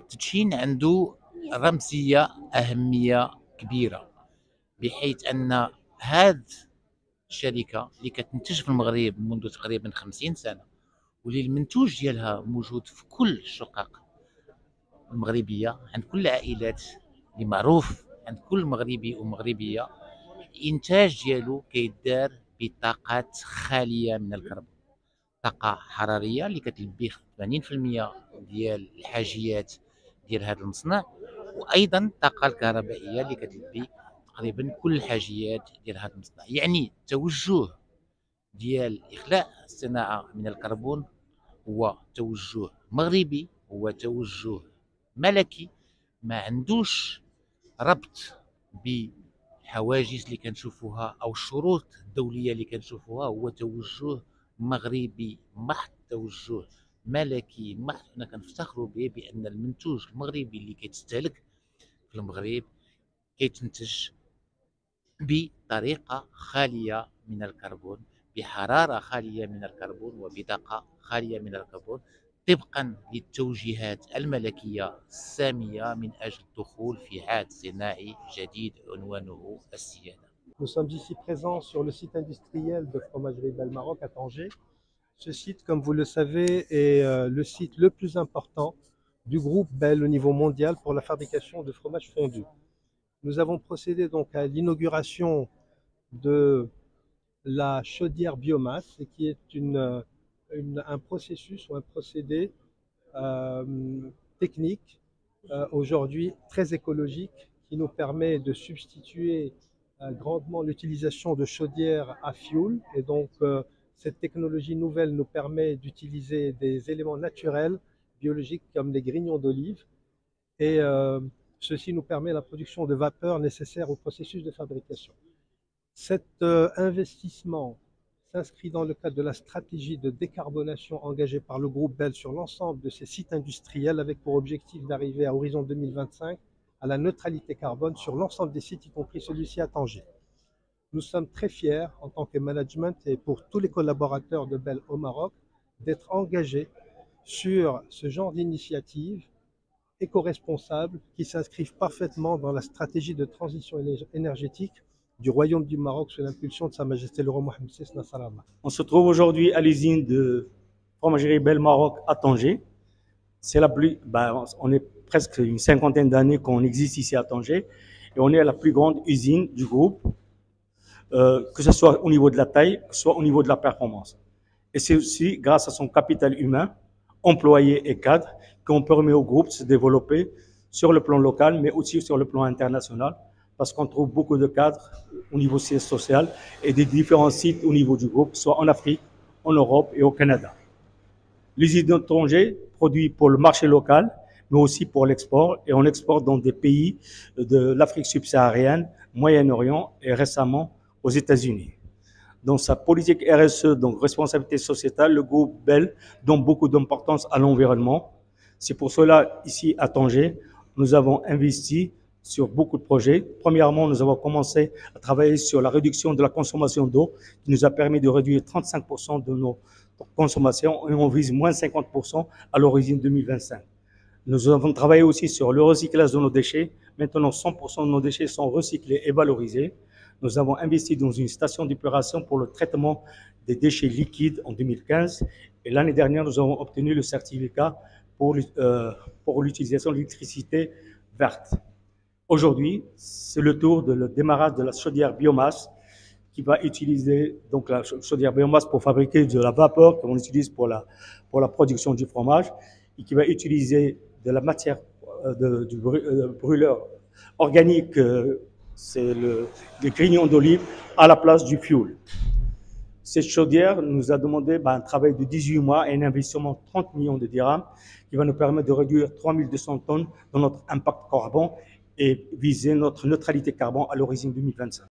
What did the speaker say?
التدشين عنده رمزية أهمية كبيرة، بحيث أن هذه الشركة اللي كتنتج في المغرب منذ تقريبا 50 سنة، واللي المنتوج ديالها موجود في كل الشقق المغربية عند كل العائلات، اللي معروف عند كل مغربي ومغربية، الإنتاج ديالو كيدار بطاقات خالية من الكربون، طاقة حرارية اللي كتلبي 80% ديال الحاجيات ديال هذا المصنع، وأيضا الطاقة الكهربائية اللي كتلبي تقريبا كل الحاجيات ديال هذا المصنع. يعني التوجه ديال إخلاء الصناعة من الكربون هو توجه مغربي، هو توجه ملكي، ما عندوش ربط بالحواجز اللي كنشوفوها او الشروط الدوليه اللي كنشوفوها. هو توجه مغربي محض، توجه ملكي محض. حنا كنفتخروا به بان المنتوج المغربي اللي كيتستهلك في المغرب كيتنتج بطريقه خاليه من الكربون، بحراره خاليه من الكربون، وبطاقه خاليه من الكربون، طبقا للتوجيهات الملكية السامية من أجل الدخول في عهد صناعي جديد عنوانه السيادة. Nous sommes ici présents sur le site industriel de Fromagerie Belle Maroc à Tanger. Ce site, comme vous le savez, est le site le plus important du groupe Belle au niveau mondial pour la fabrication de fromage fondu. Nous avons procédé donc à l'inauguration de la chaudière biomasse, qui est un processus ou un procédé technique aujourd'hui très écologique qui nous permet de substituer grandement l'utilisation de chaudières à fioul. Et donc cette technologie nouvelle nous permet d'utiliser des éléments naturels biologiques comme les grignons d'olive, et ceci nous permet la production de vapeur nécessaire au processus de fabrication. Cet investissement s'inscrit dans le cadre de la stratégie de décarbonation engagée par le groupe Belle sur l'ensemble de ses sites industriels, avec pour objectif d'arriver à horizon 2025 à la neutralité carbone sur l'ensemble des sites, y compris celui-ci à Tanger. Nous sommes très fiers en tant que management et pour tous les collaborateurs de Belle au Maroc d'être engagés sur ce genre d'initiatives éco-responsables qui s'inscrivent parfaitement dans la stratégie de transition énergétique du Royaume du Maroc sous l'impulsion de Sa Majesté le roi Mohammed VI Nasser Allah. On se trouve aujourd'hui à l'usine de Fromagerie Belle Maroc à Tanger. C'est on est presque une cinquantaine d'années qu'on existe ici à Tanger, et on est la plus grande usine du groupe, que ce soit au niveau de la taille, que ce soit au niveau de la performance. Et c'est aussi grâce à son capital humain, employés et cadres, qu'on permet au groupe de se développer sur le plan local, mais aussi sur le plan international, parce qu'on trouve beaucoup de cadres au niveau social et des différents sites au niveau du groupe, soit en Afrique, en Europe et au Canada. L'usine de Tanger produit pour le marché local, mais aussi pour l'export, et on exporte dans des pays de l'Afrique subsaharienne, Moyen-Orient et récemment aux États-Unis. Dans sa politique RSE, donc responsabilité sociétale, le groupe Belle donne beaucoup d'importance à l'environnement. C'est pour cela, ici à Tanger, nous avons investi sur beaucoup de projets. Premièrement, nous avons commencé à travailler sur la réduction de la consommation d'eau, qui nous a permis de réduire 35% de nos consommations, et on vise moins 50% à l'horizon 2025. Nous avons travaillé aussi sur le recyclage de nos déchets. Maintenant, 100% de nos déchets sont recyclés et valorisés. Nous avons investi dans une station d'épuration pour le traitement des déchets liquides en 2015. Et l'année dernière, nous avons obtenu le certificat pour l'utilisation de l'électricité verte. Aujourd'hui, c'est le tour de le démarrage de la chaudière biomasse, qui va utiliser donc la chaudière biomasse pour fabriquer de la vapeur qu'on utilise pour la production du fromage, et qui va utiliser de la matière du brûleur organique, c'est les grignons d'olive, à la place du fioul. Cette chaudière nous a demandé un travail de 18 mois et un investissement de 30 millions de dirhams, qui va nous permettre de réduire 3200 tonnes dans notre impact carbone et viser notre neutralité carbone à l'horizon 2025.